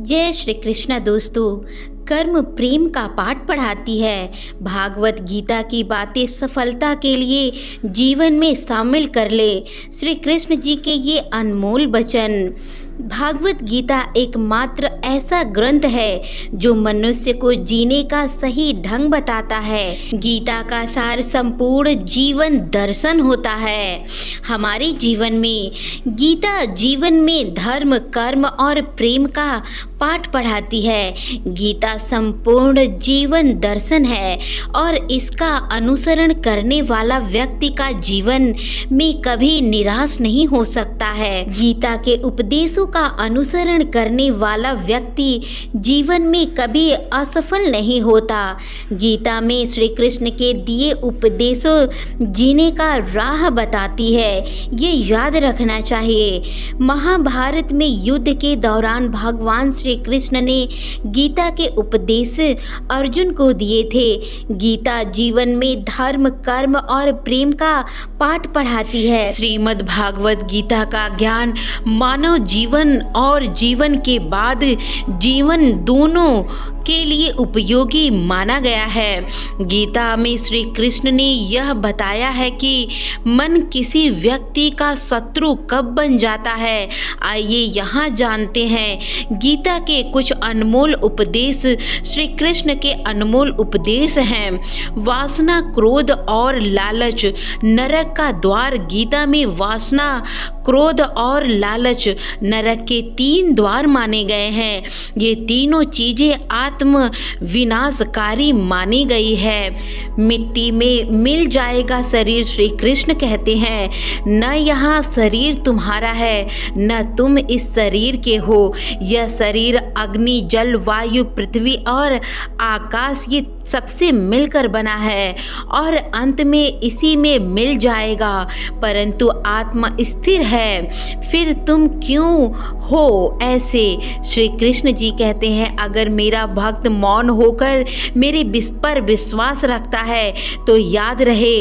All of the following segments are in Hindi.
जय श्री कृष्ण दोस्तों। कर्म प्रेम का पाठ पढ़ाती है। भागवत गीता की बातें सफलता के लिए जीवन में शामिल कर ले। श्री कृष्ण जी के ये अनमोल वचन। भागवत गीता एकमात्र ऐसा ग्रंथ है जो मनुष्य को जीने का सही ढंग बताता है। गीता का सार संपूर्ण जीवन दर्शन होता है। हमारे जीवन में गीता जीवन में धर्म, कर्म और प्रेम का पाठ पढ़ाती है। गीता संपूर्ण जीवन दर्शन है और इसका अनुसरण करने वाला व्यक्ति का जीवन में कभी निराश नहीं हो सकता है। गीता के उपदेशों का अनुसरण करने वाला व्यक्ति जीवन में कभी असफल नहीं होता। गीता में श्री कृष्ण के दिए उपदेशों जीने का राह बताती है, ये याद रखना चाहिए। महाभारत में युद्ध के दौरान भगवान श्री कृष्ण ने गीता के उपदेश अर्जुन को दिए थे। गीता जीवन में धर्म, कर्म और प्रेम का पाठ पढ़ाती है। श्रीमद् भागवत गीता का ज्ञान मानव जीवन और जीवन के बाद जीवन दोनों के लिए उपयोगी माना गया है। गीता में श्री कृष्ण ने यह बताया है कि मन किसी व्यक्ति का शत्रु कब बन जाता है। आइए यहाँ जानते हैं गीता के कुछ अनमोल उपदेश। श्री कृष्ण के अनमोल उपदेश हैं। वासना, क्रोध और लालच नरक का द्वार। गीता में वासना, क्रोध और लालच नरक के 3 द्वार माने गए हैं। ये तीनों चीजें आत्म विनाशकारी मानी गई है। मिट्टी में मिल जाएगा शरीर, श्री कृष्ण कहते हैं। न यहाँ शरीर तुम्हारा है, न तुम इस शरीर के हो। यह शरीर अग्नि, जल, वायु, पृथ्वी और आकाश ये सबसे मिलकर बना है और अंत में इसी में मिल जाएगा। परंतु आत्मा स्थिर है, फिर तुम क्यों हो ऐसे। श्री कृष्ण जी कहते हैं, अगर मेरा भक्त मौन होकर मेरे पर विश्वास रखता है तो याद रहे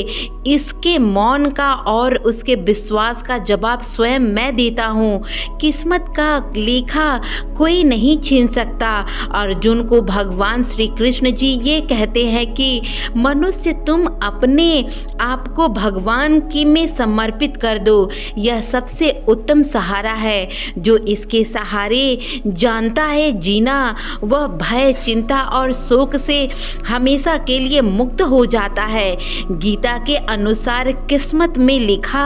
इसके मौन का और उसके विश्वास का जवाब स्वयं मैं देता हूँ। किस्मत का लेखा कोई नहीं छीन सकता। अर्जुन को भगवान श्री कृष्ण जी ये कहते हैं कि मनुष्य तुम अपने आप को भगवान की में समर्पित कर दो। यह सबसे उत्तम सहारा है। जो इसके सहारे जानता है जीना, वह भय, चिंता और शोक से हमेशा के लिए मुक्त हो जाता है। गीता के अनुसार किस्मत में लिखा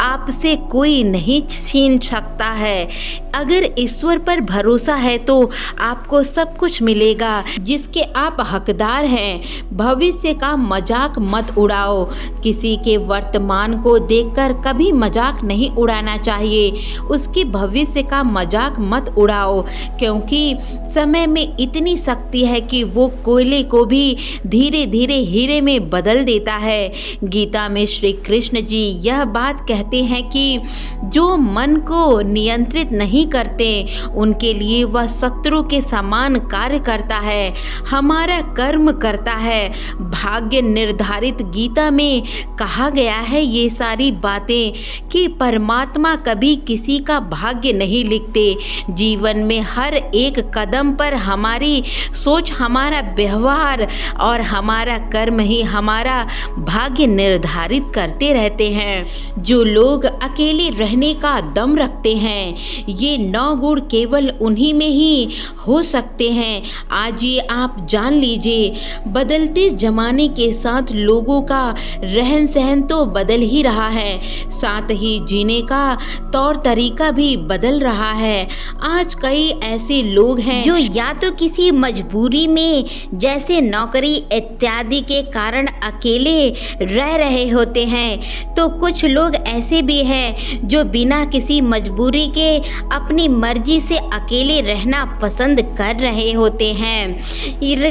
आपसे कोई नहीं छीन सकता है। अगर ईश्वर पर भरोसा है तो आपको सब कुछ मिलेगा जिसके आप हकदार हैं। भविष्य का मजाक मत उड़ाओ। किसी के वर्तमान को देखकर कभी मजाक नहीं उड़ाना चाहिए। उसके भविष्य का मजाक मत उड़ाओ, क्योंकि समय में इतनी शक्ति है कि वो कोयले को भी धीरे धीरे हीरे में बदल देता है। गीता में श्री कृष्ण जी यह बात कहते हैं कि जो मन को नियंत्रित नहीं करते उनके लिए वह शत्रु के समान कार्य करता है। हमारा कर्म करता है, भाग्य निर्धारित। गीता में कहा गया है ये सारी बातें कि परमात्मा कभी किसी का भाग्य नहीं लिखते। जीवन में हर एक कदम पर हमारी सोच, हमारा व्यवहार और हमारा कर्म ही हमारा भाग्य निर्धारित करते रहते हैं। जो लोग अकेले रहने का दम रखते हैं, ये 9 गुण केवल उन्हीं में ही हो सकते हैं। आज ये आप जान लीजिए। बदलते जमाने के साथ लोगों का रहन सहन तो बदल ही रहा है, साथ ही जीने का तौर तरीका भी बदल रहा है। आज कई ऐसे लोग हैं जो या तो किसी मजबूरी में, जैसे नौकरी इत्यादि के कारण अकेले रह रहे होते हैं, तो कुछ लोग ऐसे भी हैं जो बिना किसी मजबूरी के अपनी मर्जी से अकेले रहना पसंद कर रहे होते हैं।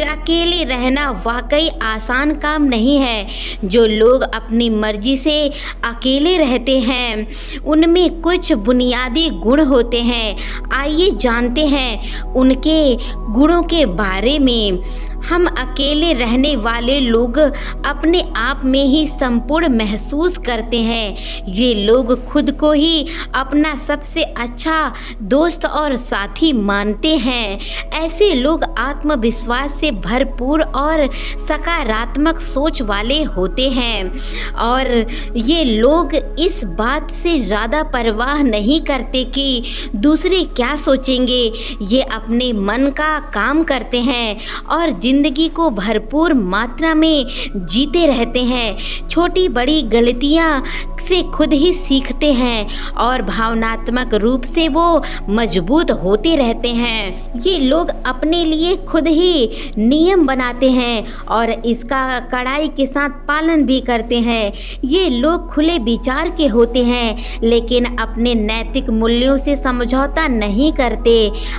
अकेले रहना वाकई आसान काम नहीं है। जो लोग अपनी मर्जी से अकेले रहते हैं उनमें कुछ बुनियादी गुण होते हैं। आइए जानते हैं उनके गुणों के बारे में। हम अकेले रहने वाले लोग अपने आप में ही संपूर्ण महसूस करते हैं। ये लोग खुद को ही अपना सबसे अच्छा दोस्त और साथी मानते हैं। ऐसे लोग आत्मविश्वास से भरपूर और सकारात्मक सोच वाले होते हैं और ये लोग इस बात से ज़्यादा परवाह नहीं करते कि दूसरे क्या सोचेंगे। ये अपने मन का काम करते हैं और ज़िंदगी को भरपूर मात्रा में जीते रहते हैं। छोटी बड़ी गलतियां से खुद ही सीखते हैं और भावनात्मक रूप से वो मजबूत होते रहते हैं। ये लोग अपने लिए खुद ही नियम बनाते हैं और इसका कड़ाई के साथ पालन भी करते हैं। ये लोग खुले विचार के होते हैं लेकिन अपने नैतिक मूल्यों से समझौता नहीं करते।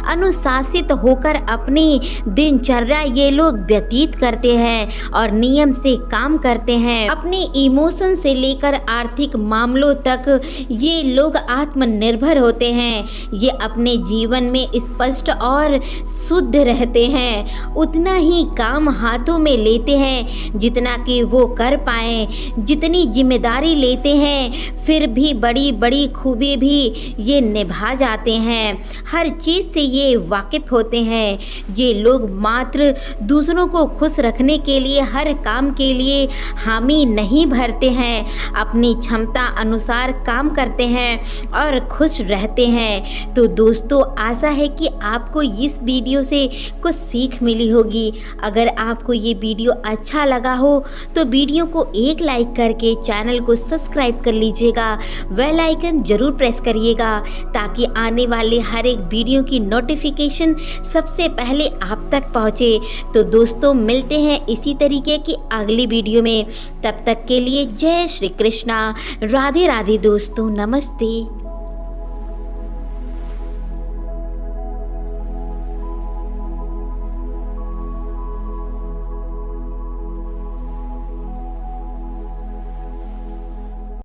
अनुशासित होकर अपनी दिनचर्या ये लोग व्यतीत करते हैं और नियम से काम करते हैं। अपने इमोशन से लेकर आर्थिक मामलों तक ये लोग आत्मनिर्भर होते हैं। ये अपने जीवन में स्पष्ट और शुद्ध रहते हैं। उतना ही काम हाथों में लेते हैं जितना कि वो कर पाएं। जितनी जिम्मेदारी लेते हैं फिर भी बड़ी बड़ी खूबी भी ये निभा जाते हैं। हर चीज़ से ये वाकिफ होते हैं। ये लोग मात्र दूसरों को खुश रखने के लिए हर काम के लिए हामी नहीं भरते हैं। अपनी क्षमता अनुसार काम करते हैं और खुश रहते हैं। तो दोस्तों, आशा है कि आपको इस वीडियो से कुछ सीख मिली होगी। अगर आपको ये वीडियो अच्छा लगा हो तो वीडियो को एक लाइक करके चैनल को सब्सक्राइब कर लीजिएगा। बेल आइकन जरूर प्रेस करिएगा ताकि आने वाले हर एक वीडियो की नोटिफिकेशन सबसे पहले आप तक पहुँचे। तो दोस्तों, मिलते हैं इसी तरीके की अगली वीडियो में। तब तक के लिए जय श्री कृष्णा। राधे राधे दोस्तों, नमस्ते।